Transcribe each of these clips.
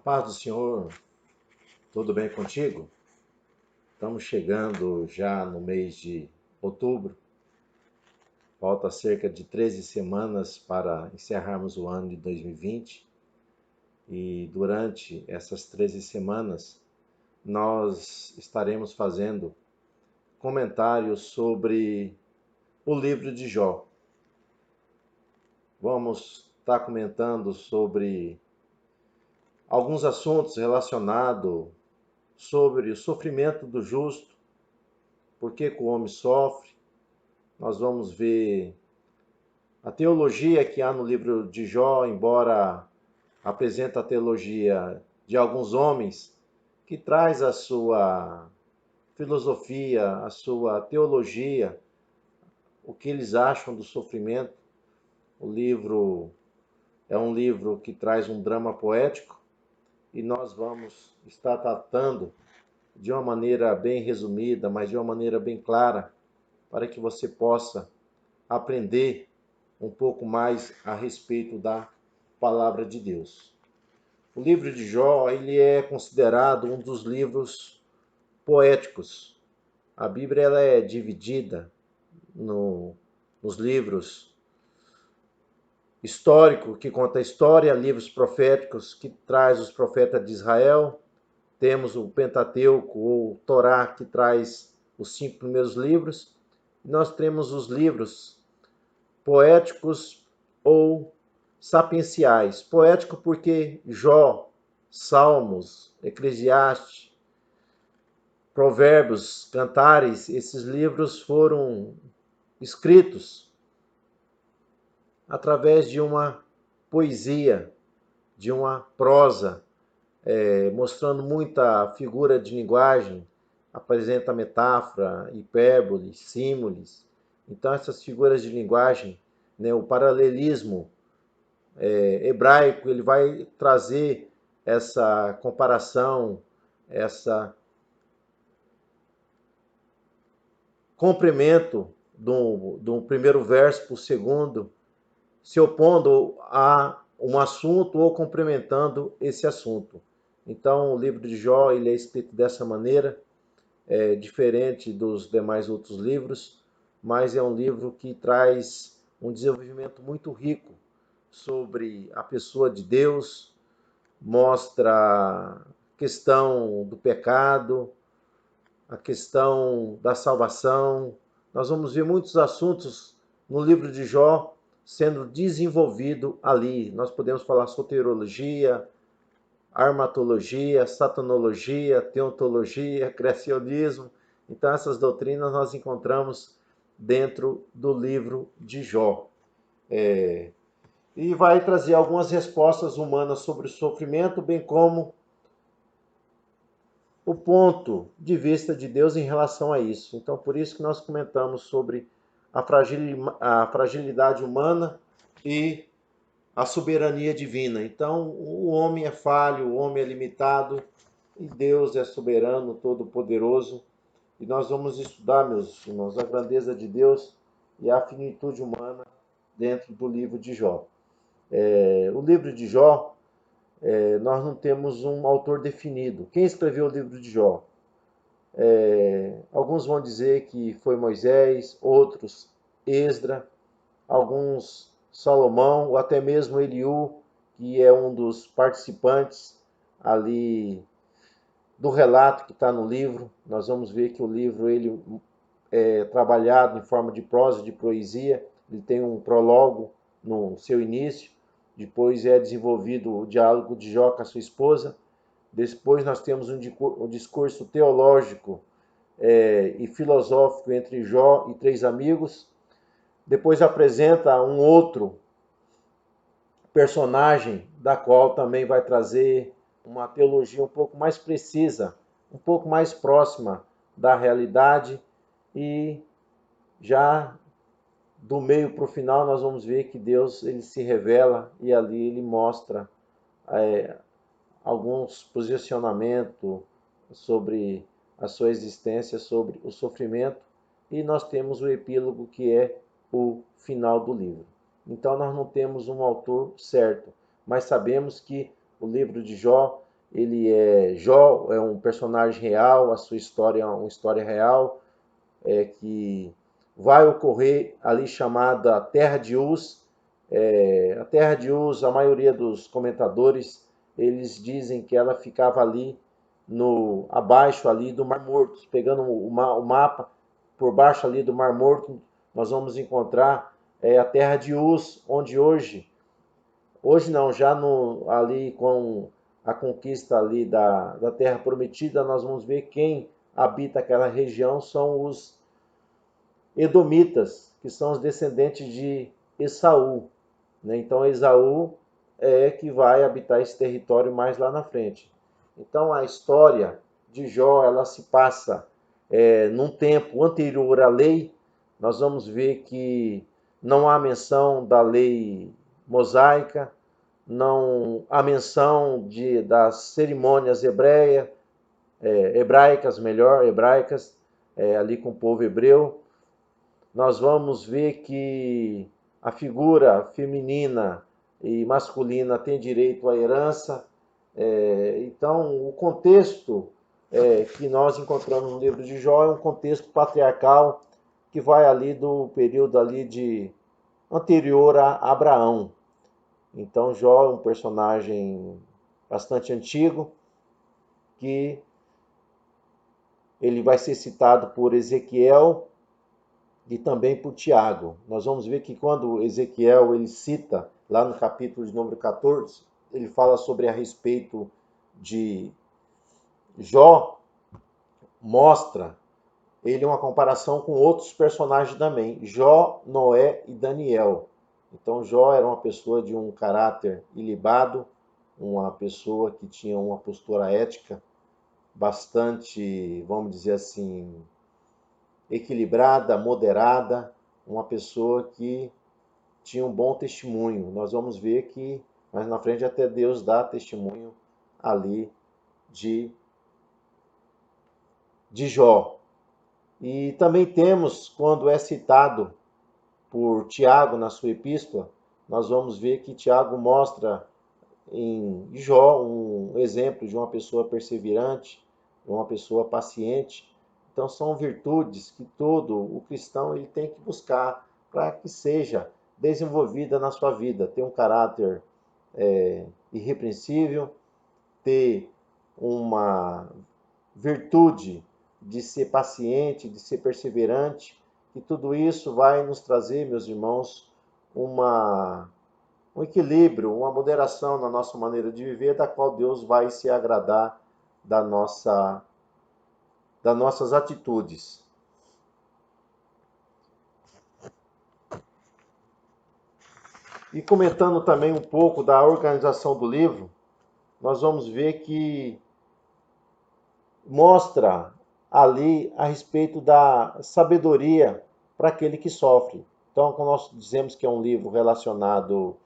Paz do Senhor, tudo bem contigo? Estamos chegando já no mês de outubro, falta cerca de 13 semanas para encerrarmos o ano de 2020 e durante essas 13 semanas nós estaremos fazendo comentários sobre o livro de Jó. Vamos estar comentando sobre alguns assuntos relacionados sobre o sofrimento do justo, por que o homem sofre. Nós vamos ver a teologia que há no livro de Jó, embora apresenta a teologia de alguns homens, que traz a sua filosofia, a sua teologia, o que eles acham do sofrimento. O livro é um livro que traz um drama poético e nós vamos estar tratando de uma maneira bem resumida, mas de uma maneira bem clara, para que você possa aprender um pouco mais a respeito da palavra de Deus. O livro de Jó, ele é considerado um dos livros poéticos. A Bíblia ela é dividida nos livros histórico, que conta a história, livros proféticos, que traz os profetas de Israel. Temos o Pentateuco, ou Torá, que traz os 5 primeiros livros. E nós temos os livros poéticos ou sapienciais. Poético porque Jó, Salmos, Eclesiastes, Provérbios, Cantares, esses livros foram escritos através de uma poesia, de uma prosa, mostrando muita figura de linguagem, apresenta metáfora, hipérbole, símiles. Então essas figuras de linguagem, o paralelismo hebraico, ele vai trazer essa comparação, essa complemento do primeiro verso para o segundo, se opondo a um assunto ou complementando esse assunto. Então, o livro de Jó ele é escrito dessa maneira, diferente dos demais outros livros, mas é um livro que traz um desenvolvimento muito rico sobre a pessoa de Deus, mostra a questão do pecado, a questão da salvação. Nós vamos ver muitos assuntos no livro de Jó sendo desenvolvido ali. Nós podemos falar soteriologia, armatologia, satanologia, teontologia, criacionismo. Então essas doutrinas nós encontramos dentro do livro de Jó. E vai trazer algumas respostas humanas sobre o sofrimento, bem como o ponto de vista de Deus em relação a isso. Então, por isso que nós comentamos sobre a fragilidade humana e a soberania divina. Então, o homem é falho, o homem é limitado, e Deus é soberano, todo-poderoso. E nós vamos estudar, meus irmãos, a grandeza de Deus e a finitude humana dentro do livro de Jó. O livro de Jó, nós não temos um autor definido. Quem escreveu o livro de Jó? Alguns vão dizer que foi Moisés, outros Esdra, alguns Salomão, ou até mesmo Eliú, que é um dos participantes ali do relato que está no livro. Nós vamos ver que o livro ele é trabalhado em forma de prosa, de poesia. Ele tem um prólogo no seu início, depois é desenvolvido o diálogo de Jó com a sua esposa. Depois nós temos um discurso teológico e filosófico entre Jó e 3 amigos. Depois apresenta um outro personagem, da qual também vai trazer uma teologia um pouco mais precisa, um pouco mais próxima da realidade. E já do meio para o final nós vamos ver que Deus ele se revela e ali ele mostra alguns posicionamentos sobre a sua existência, sobre o sofrimento, e nós temos o epílogo que é o final do livro. Então nós não temos um autor certo, mas sabemos que o livro de Jó Jó é um personagem real, a sua história é uma história real, que vai ocorrer ali chamada Terra de Uz. A Terra de Uz, a maioria dos comentadores, eles dizem que ela ficava ali abaixo ali do Mar Morto. Pegando o mapa, por baixo ali do Mar Morto, nós vamos encontrar a Terra de Uz, onde hoje não, já ali com a conquista ali da Terra Prometida, nós vamos ver quem habita aquela região são os Edomitas, que são os descendentes de Esaú, né? Então Esaú é que vai habitar esse território mais lá na frente. Então a história de Jó, ela se passa num tempo anterior à lei. Nós vamos ver que não há menção da lei mosaica, não há menção das cerimônias hebraicas, ali com o povo hebreu. Nós vamos ver que a figura feminina e masculina tem direito à herança. Então, o contexto que nós encontramos no livro de Jó é um contexto patriarcal que vai ali do período ali anterior a Abraão. Então, Jó é um personagem bastante antigo, que ele vai ser citado por Ezequiel e também por Tiago. Nós vamos ver que quando Ezequiel ele cita, lá no capítulo de número 14, ele fala sobre a respeito de Jó, mostra ele uma comparação com outros personagens também, Jó, Noé e Daniel. Então Jó era uma pessoa de um caráter ilibado, uma pessoa que tinha uma postura ética bastante, vamos dizer assim, equilibrada, moderada, uma pessoa que tinha um bom testemunho. Nós vamos ver que mais na frente até Deus dá testemunho ali de Jó. E também temos, quando é citado por Tiago na sua epístola, nós vamos ver que Tiago mostra em Jó um exemplo de uma pessoa perseverante, uma pessoa paciente. Então são virtudes que todo o cristão ele tem que buscar para que seja desenvolvida na sua vida, ter um caráter irrepreensível, ter uma virtude de ser paciente, de ser perseverante, e tudo isso vai nos trazer, meus irmãos, um equilíbrio, uma moderação na nossa maneira de viver, da qual Deus vai se agradar das nossas atitudes. E comentando também um pouco da organização do livro, nós vamos ver que mostra ali a respeito da sabedoria para aquele que sofre. Então, quando nós dizemos que é um livro relacionado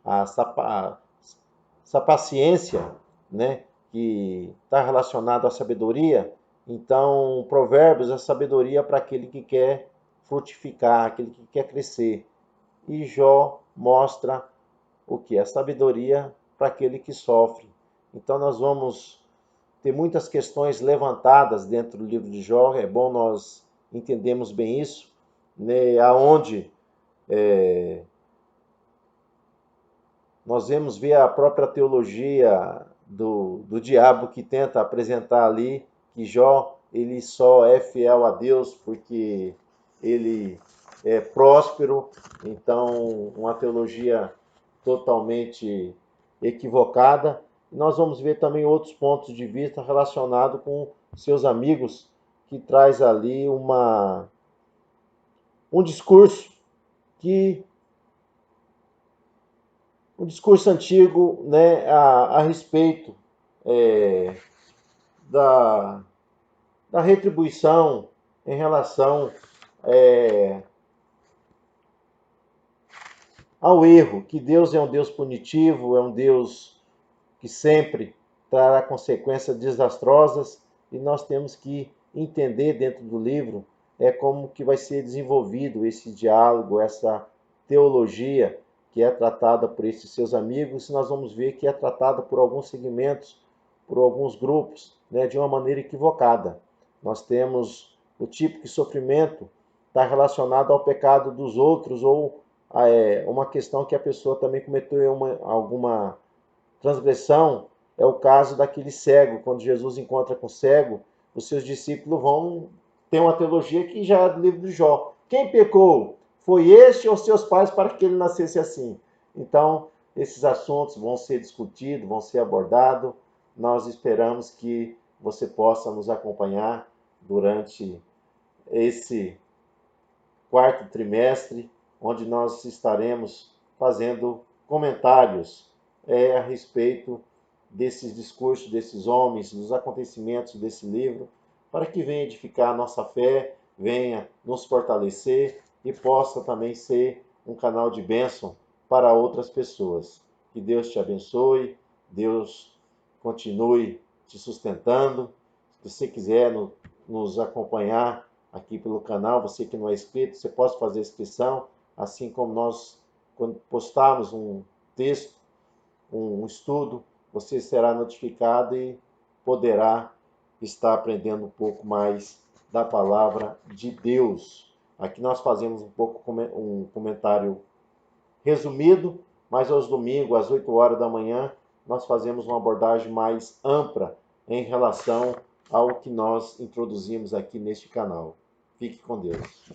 a essa paciência, né, que está relacionado à sabedoria, então Provérbios é sabedoria para aquele que quer frutificar, aquele que quer crescer. E Jó mostra o que é sabedoria para aquele que sofre. Então nós vamos ter muitas questões levantadas dentro do livro de Jó, é bom nós entendermos bem isso, né, aonde nós vemos ver a própria teologia do diabo que tenta apresentar ali que Jó ele só é fiel a Deus porque ele é próspero. Então uma teologia totalmente equivocada. Nós vamos ver também outros pontos de vista relacionados com seus amigos, que traz ali um discurso que um discurso antigo, né, a respeito da, da retribuição em relação ao erro, que Deus é um Deus punitivo, é um Deus que sempre trará consequências desastrosas, e nós temos que entender dentro do livro como que vai ser desenvolvido esse diálogo, essa teologia que é tratada por esses seus amigos, e nós vamos ver que é tratada por alguns segmentos por alguns grupos, né, de uma maneira equivocada. Nós temos o tipo de sofrimento está relacionado ao pecado dos outros ou uma questão que a pessoa também cometeu alguma transgressão. É o caso daquele cego. Quando Jesus encontra com o cego, os seus discípulos vão ter uma teologia que já é do livro de Jó. Quem pecou? Foi este ou seus pais para que ele nascesse assim? Então, esses assuntos vão ser discutidos, vão ser abordados. Nós esperamos que você possa nos acompanhar durante esse quarto trimestre, onde nós estaremos fazendo comentários a respeito desses discursos desses homens, dos acontecimentos desse livro, para que venha edificar a nossa fé, venha nos fortalecer e possa também ser um canal de bênção para outras pessoas. Que Deus te abençoe, Deus continue te sustentando. Se você quiser nos acompanhar aqui pelo canal, você que não é inscrito, você pode fazer inscrição, assim como nós, quando postarmos um texto, um estudo, você será notificado e poderá estar aprendendo um pouco mais da palavra de Deus. Aqui nós fazemos um comentário resumido, mas aos domingos, às 8 horas da manhã, nós fazemos uma abordagem mais ampla em relação ao que nós introduzimos aqui neste canal. Fique com Deus.